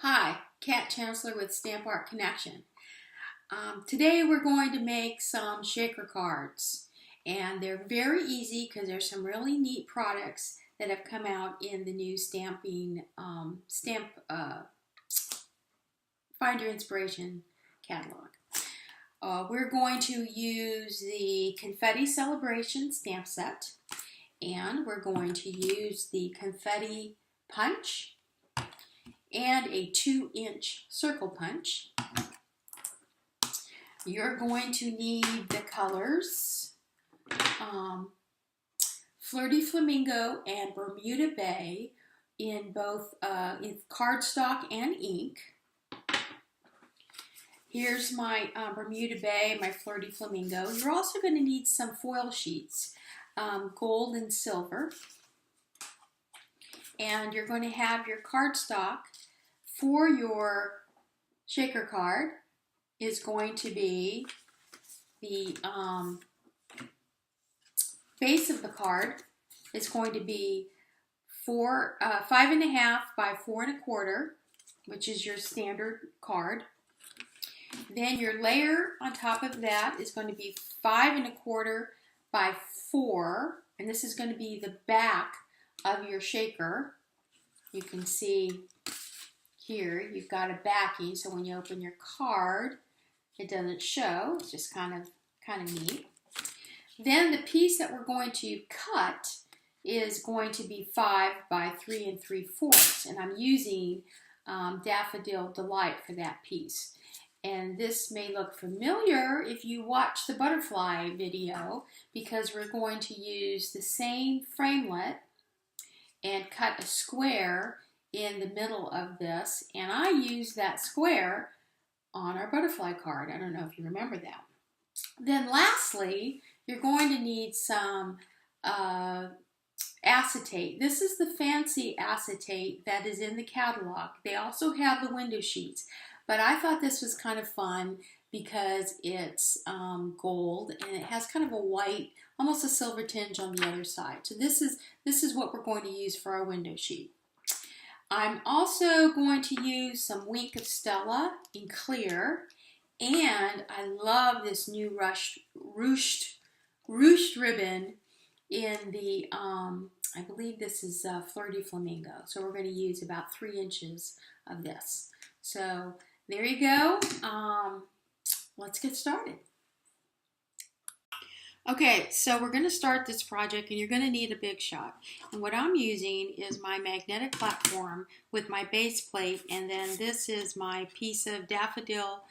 Hi, Kat Chancellor with Stamp Art Connection. Today we're going to make some shaker cards, and they're very easy because there's some really neat products that have come out in the new stamping Find Your Inspiration catalog. We're going to use the Confetti Celebration stamp set, and we're going to use the confetti punch and a 2-inch circle punch. You're going to need the colors Flirty Flamingo and Bermuda Bay in both in cardstock and ink. Here's my Bermuda Bay, my Flirty Flamingo. You're also going to need some foil sheets, gold and silver. And you're going to have your cardstock for your shaker card is going to be the base of the card is going to be 5.5 by 4 1/4, which is your standard card. Then your layer on top of that is going to be 5 1/4 by 4, and this is going to be the back of your shaker. You can see here you've got a backing, so when you open your card, it doesn't show. It's just kind of neat. Then the piece that we're going to cut is going to be 5 by 3 3/4, and I'm using Daffodil Delight for that piece. And this may look familiar if you watch the butterfly video, because we're going to use the same framelit and cut a square in the middle of this, and I used that square on our butterfly card. I don't know if you remember that. Then lastly, you're going to need some acetate. This is the fancy acetate that is in the catalog. They also have the window sheets, but I thought this was kind of fun because it's gold and it has kind of a white, almost a silver tinge on the other side. So this is what we're going to use for our window sheet. I'm also going to use some Wink of Stella in clear, and I love this new ruched ribbon in the, I believe this is Flirty Flamingo. So we're going to use about 3 inches of this. So there you go. Let's get started. Okay, so we're going to start this project, and you're going to need a big shot. And what I'm using is my magnetic platform with my base plate, and then this is my piece of Daffodil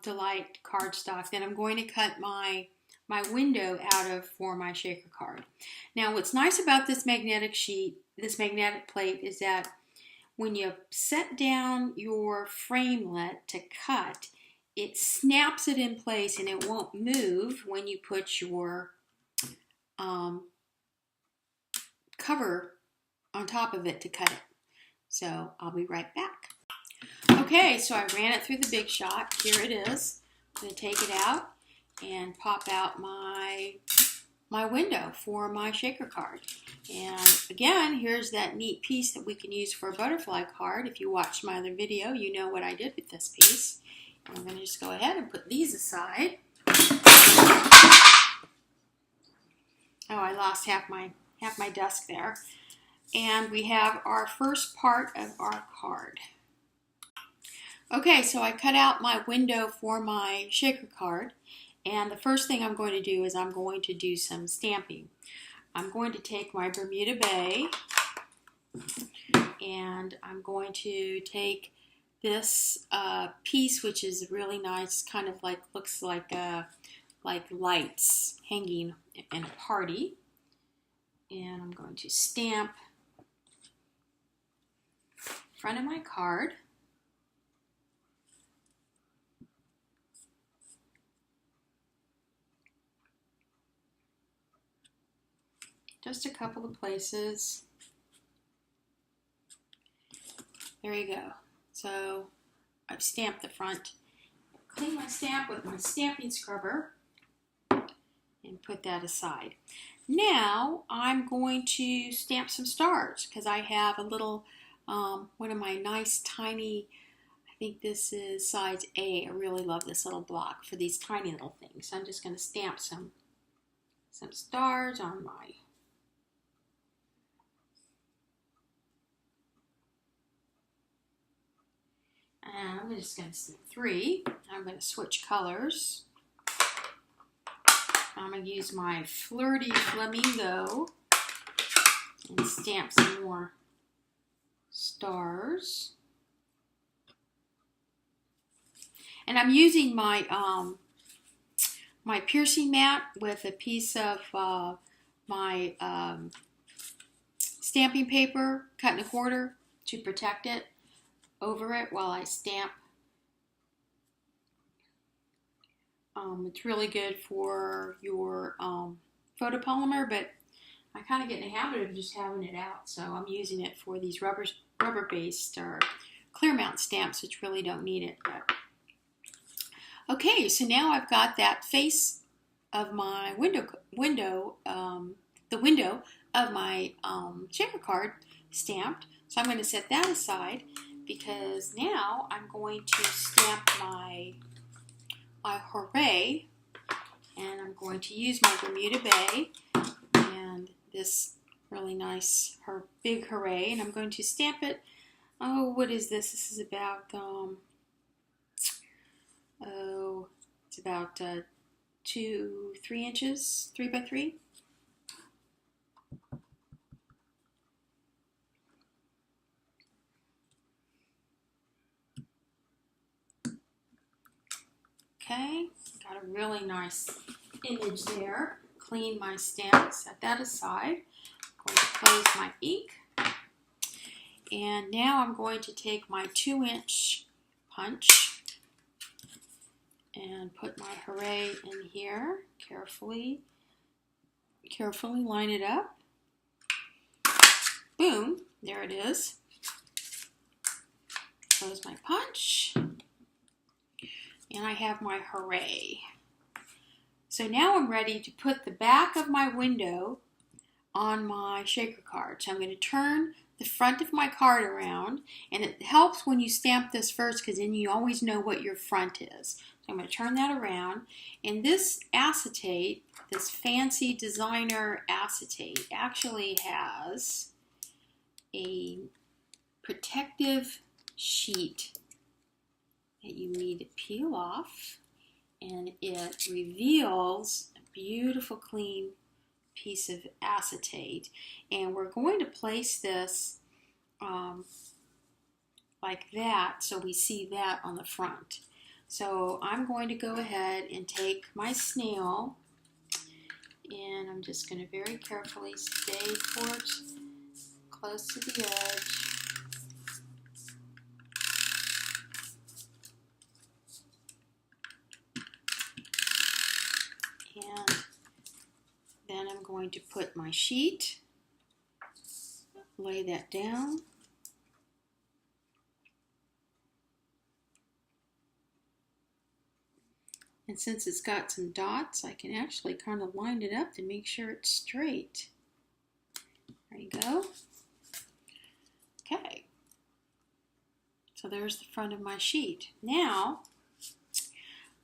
Delight cardstock that I'm going to cut my window out of for my shaker card. Now, what's nice about this magnetic sheet, this magnetic plate, is that when you set down your framelit to cut, it snaps it in place and it won't move when you put your cover on top of it to cut it. So I'll be right back. Okay, so I ran it through the big shot. Here it is. I'm going to take it out and pop out my window for my shaker card. And again, here's that neat piece that we can use for a butterfly card. If you watched my other video, you know what I did with this piece. I'm going to just go ahead and put these aside. Oh, I lost half my desk there. And we have our first part of our card. Okay, so I cut out my window for my shaker card. And the first thing I'm going to do is I'm going to do some stamping. I'm going to take my Bermuda Bay, and I'm going to take this piece, which is really nice, kind of like looks like lights hanging in a party, and I'm going to stamp front of my card. Just a couple of places. There you go. So I've stamped the front. Clean my stamp with my stamping scrubber and put that aside. Now I'm going to stamp some stars because I have a little one of my nice tiny, I think this is size A. I really love this little block for these tiny little things. So I'm just going to stamp some stars on my and I'm just going to stamp 3. I'm going to switch colors. I'm going to use my Flirty Flamingo and stamp some more stars. And I'm using my my piercing mat with a piece of my stamping paper cut in a quarter to protect it over it while I stamp. It's really good for your photopolymer, but I kind of get in the habit of just having it out, so I'm using it for these rubber-based or clear mount stamps, which really don't need it. But okay, so now I've got that face of my window of my shaker card stamped. So I'm going to set that aside because now I'm going to stamp my Hooray, and I'm going to use my Bermuda Bay and this really nice big Hooray, and I'm going to stamp it. Oh, what is this? This is about it's about 3 inches, 3 by 3. Okay, got a really nice image there. Clean my stamp, set that aside. I'm going to close my ink. And now I'm going to take my 2-inch punch and put my Hooray in here. Carefully line it up. Boom, there it is. Close my punch. And I have my Hooray. So now I'm ready to put the back of my window on my shaker card. So I'm going to turn the front of my card around, and it helps when you stamp this first because then you always know what your front is. So I'm going to turn that around, and this acetate, this fancy designer acetate, actually has a protective sheet that you need to peel off, and it reveals a beautiful clean piece of acetate, and we're going to place this like that so we see that on the front. So I'm going to go ahead and take my snail, and I'm just going to very carefully stay towards close to the edge. And then I'm going to put my sheet, lay that down. And since it's got some dots, I can actually kind of line it up to make sure it's straight. There you go. Okay. So there's the front of my sheet. Now,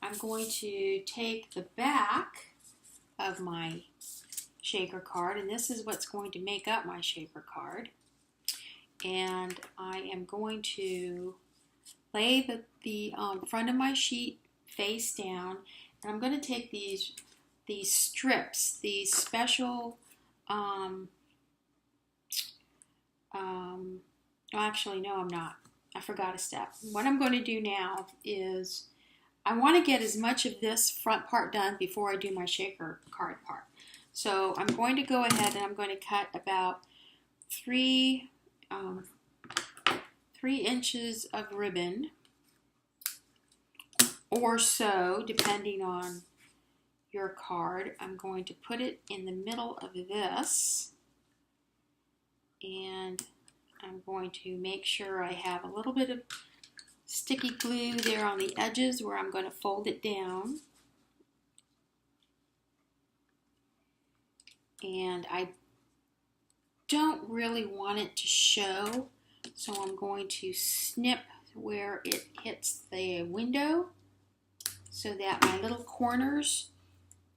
I'm going to take the back of my shaker card, and this is what's going to make up my shaker card. And I am going to lay the front of my sheet face down, and I'm going to take these strips, these special actually no, I'm not. I forgot a step. What I'm going to do now is I want to get as much of this front part done before I do my shaker card part. So I'm going to go ahead and I'm going to cut about 3 inches of ribbon or so, depending on your card. I'm going to put it in the middle of this, and I'm going to make sure I have a little bit of sticky glue there on the edges where I'm going to fold it down. And I don't really want it to show So I'm going to snip where it hits the window so that my little corners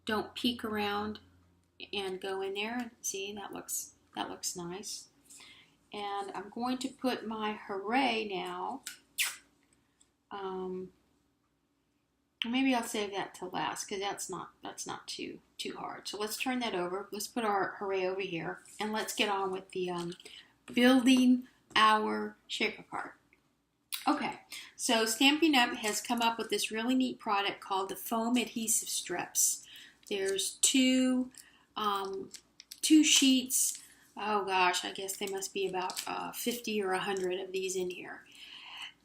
don't peek around and go in there. See, that looks nice. And I'm going to put my Hooray now. Maybe I'll save that to last because that's not too hard. So let's turn that over. Let's put our Hooray over here, and let's get on with the building our shaker card. Okay, so Stampin' Up has come up with this really neat product called the foam adhesive strips. There's two sheets. Oh gosh, I guess they must be about 50 or 100 of these in here.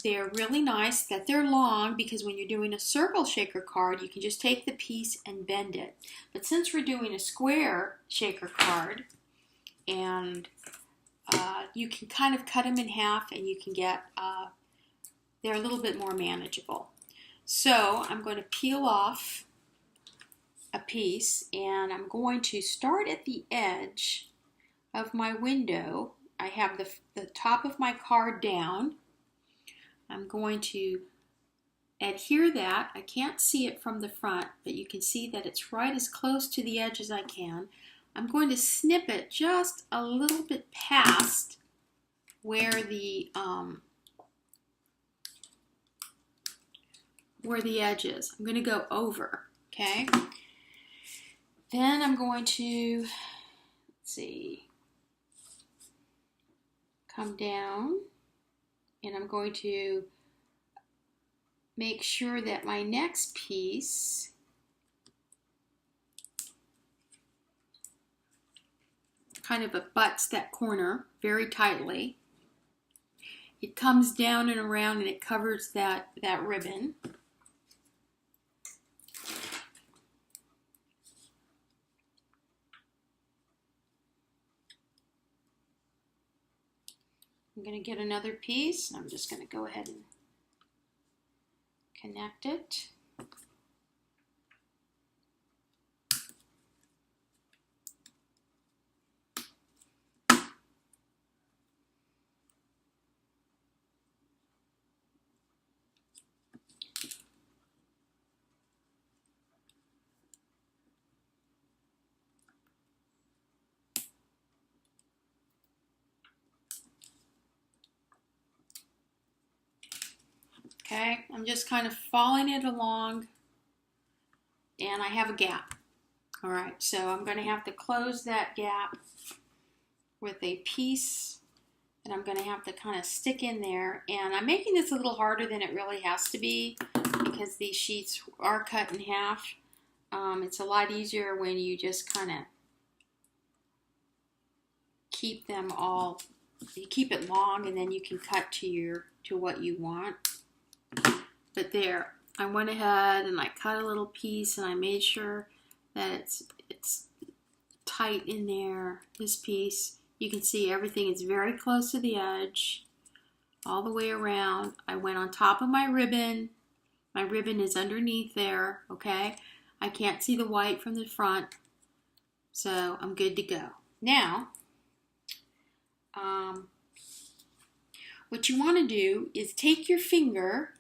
They're really nice that they're long because when you're doing a circle shaker card, you can just take the piece and bend it. But since we're doing a square shaker card, and you can kind of cut them in half and you can get, they're a little bit more manageable. So I'm going to peel off a piece and I'm going to start at the edge of my window. I have the top of my card down. I'm going to adhere that. I can't see it from the front, but you can see that it's right as close to the edge as I can. I'm going to snip it just a little bit past where the edge is. I'm going to go over, okay? Then I'm going to, let's see, come down. And I'm going to make sure that my next piece kind of abuts that corner very tightly. It comes down and around and it covers that ribbon. I'm going to get another piece. I'm just going to go ahead and connect it. Okay, I'm just kind of following it along and I have a gap. All right, so I'm going to have to close that gap with a piece and I'm going to have to kind of stick in there. And I'm making this a little harder than it really has to be because these sheets are cut in half. It's a lot easier when you just kind of keep them all, you keep it long and then you can cut to what you want. But there, I went ahead and I cut a little piece and I made sure that it's tight in there. This piece, you can see everything is very close to the edge, all the way around. I went on top of my ribbon. My ribbon is underneath there, okay? I can't see the white from the front, so I'm good to go. Now, what you want to do is take your finger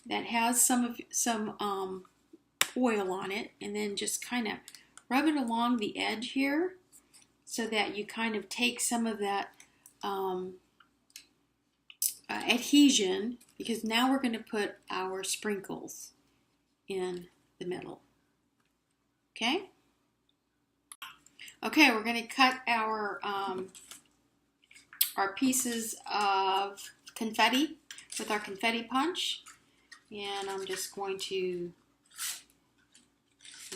that has some oil on it and then just kind of rub it along the edge here so that you kind of take some of that adhesion, because now we're going to put our sprinkles in the middle. Okay? Okay, we're going to cut our pieces of confetti with our confetti punch. And I'm just going to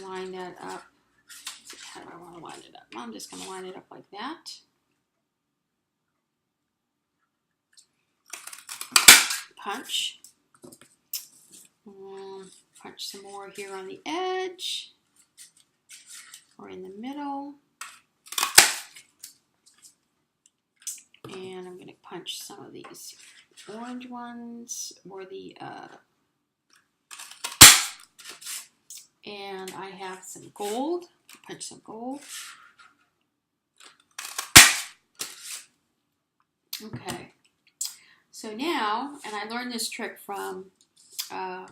line that up. How do I want to line it up? I'm just going to line it up like that. Punch. Punch some more here on the edge or in the middle. And I'm going to punch some of these orange ones or the and I have some gold. Punch some gold. Okay, so now, and I learned this trick from a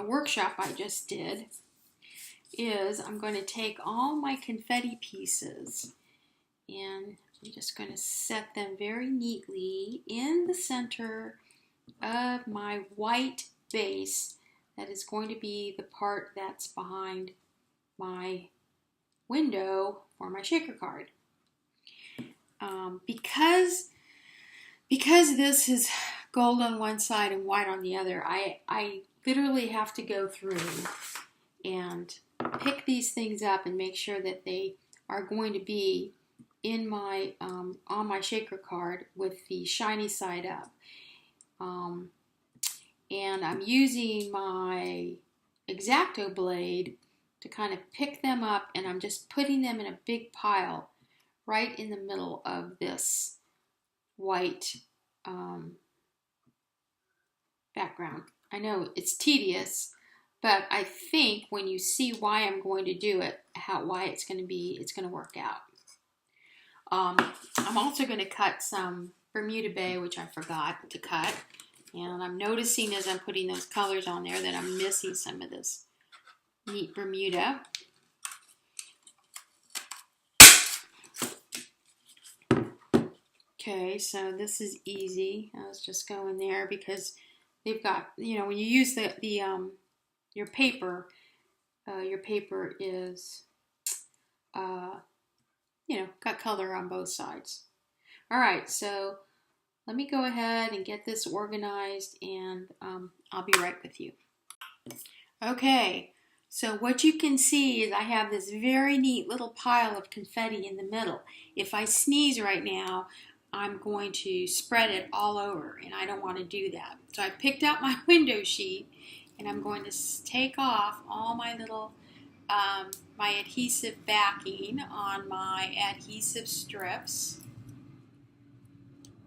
workshop I just did, is I'm going to take all my confetti pieces and I'm just going to set them very neatly in the center of my white base that is going to be the part that's behind my window for my shaker card. Because this is gold on one side and white on the other, I literally have to go through and pick these things up and make sure that they are going to be in my on my shaker card with the shiny side up. And I'm using my X-Acto blade to kind of pick them up, and I'm just putting them in a big pile right in the middle of this white background. I know it's tedious, but I think when you see why I'm going to do it, why it's going to work out. I'm also going to cut some Bermuda Bay, which I forgot to cut. And I'm noticing as I'm putting those colors on there that I'm missing some of this neat Bermuda. Okay, so this is easy. I was just going there because they've got, you know, when you use your paper is, you know, got color on both sides. All right, so let me go ahead and get this organized, and I'll be right with you. Okay, so what you can see is I have this very neat little pile of confetti in the middle. If I sneeze right now, I'm going to spread it all over, and I don't want to do that. So I picked out my window sheet, and I'm going to take off all my little my adhesive backing on my adhesive strips.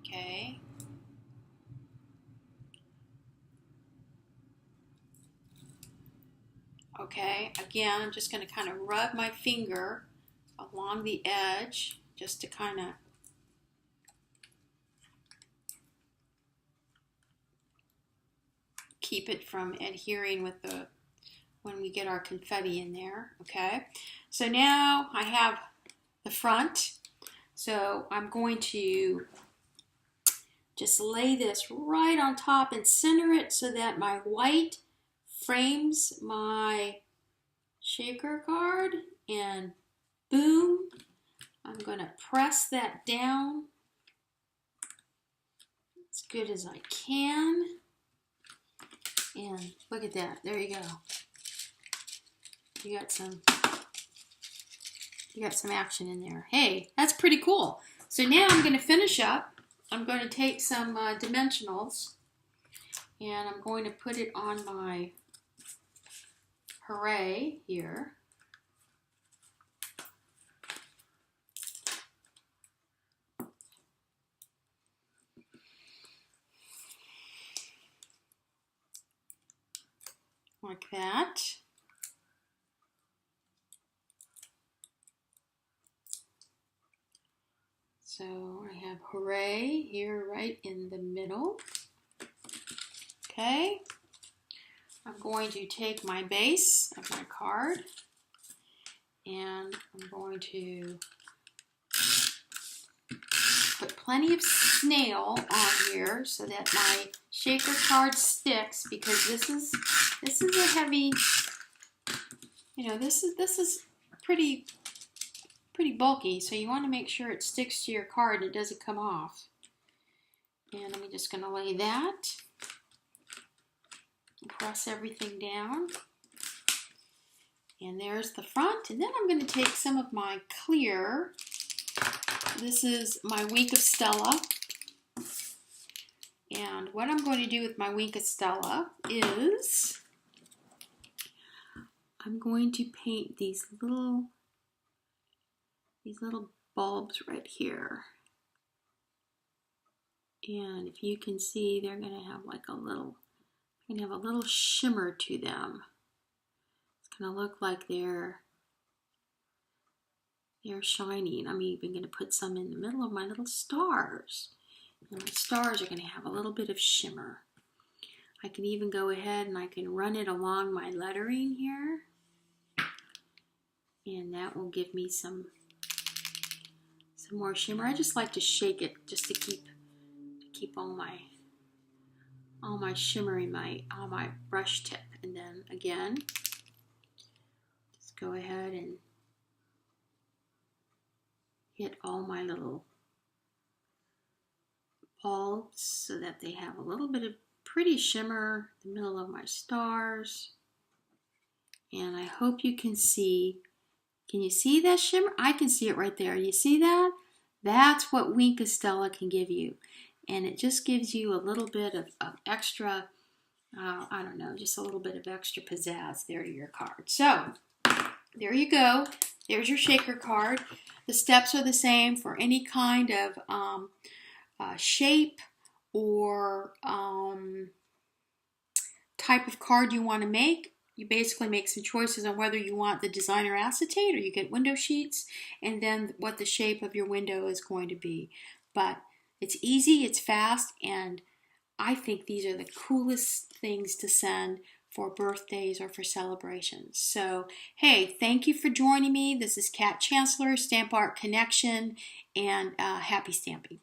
Okay. Okay, again, I'm just going to kind of rub my finger along the edge just to kind of keep it from adhering with when we get our confetti in there. Okay, so now I have the front, so I'm going to just lay this right on top and center it so that my white frames my shaker card, and boom, I'm going to press that down as good as I can, and look at that, there you go. You got some action in there. Hey, that's pretty cool. So now I'm going to finish up. I'm going to take some dimensionals, and I'm going to put it on my Hooray here. Like that. So I have Hooray here right in the middle. Okay. I'm going to take my base of my card, and I'm going to put plenty of snail on here so that my shaker card sticks, because this is a heavy, you know, this is pretty bulky, so you want to make sure it sticks to your card and it doesn't come off. And I'm just going to lay that, press everything down, and there's the front. And then I'm going to take some of my clear. This is my Wink of Stella, and what I'm going to do with my Wink of Stella is I'm going to paint these little bulbs right here. And if you can see, they're going to have like a little shimmer to them. It's going to look like they're shining. I'm even going to put some in the middle of my little stars. And my stars are going to have a little bit of shimmer. I can even go ahead and I can run it along my lettering here. And that will give me some more shimmer. I just like to shake it just to keep all my shimmer in on my brush tip. And then again, just go ahead and hit all my little bulbs so that they have a little bit of pretty shimmer in the middle of my stars. And I hope you can see. Can you see that shimmer? I can see it right there. You see that? That's what Wink of Stella can give you. And it just gives you a little bit of extra, I don't know, just a little bit of extra pizzazz there to your card. So, there you go. There's your shaker card. The steps are the same for any kind of shape or type of card you want to make. You basically make some choices on whether you want the designer acetate or you get window sheets, and then what the shape of your window is going to be. But it's easy, it's fast, and I think these are the coolest things to send for birthdays or for celebrations. So, hey, thank you for joining me. This is Kat Chancellor, Stamp Art Connection, and happy stamping.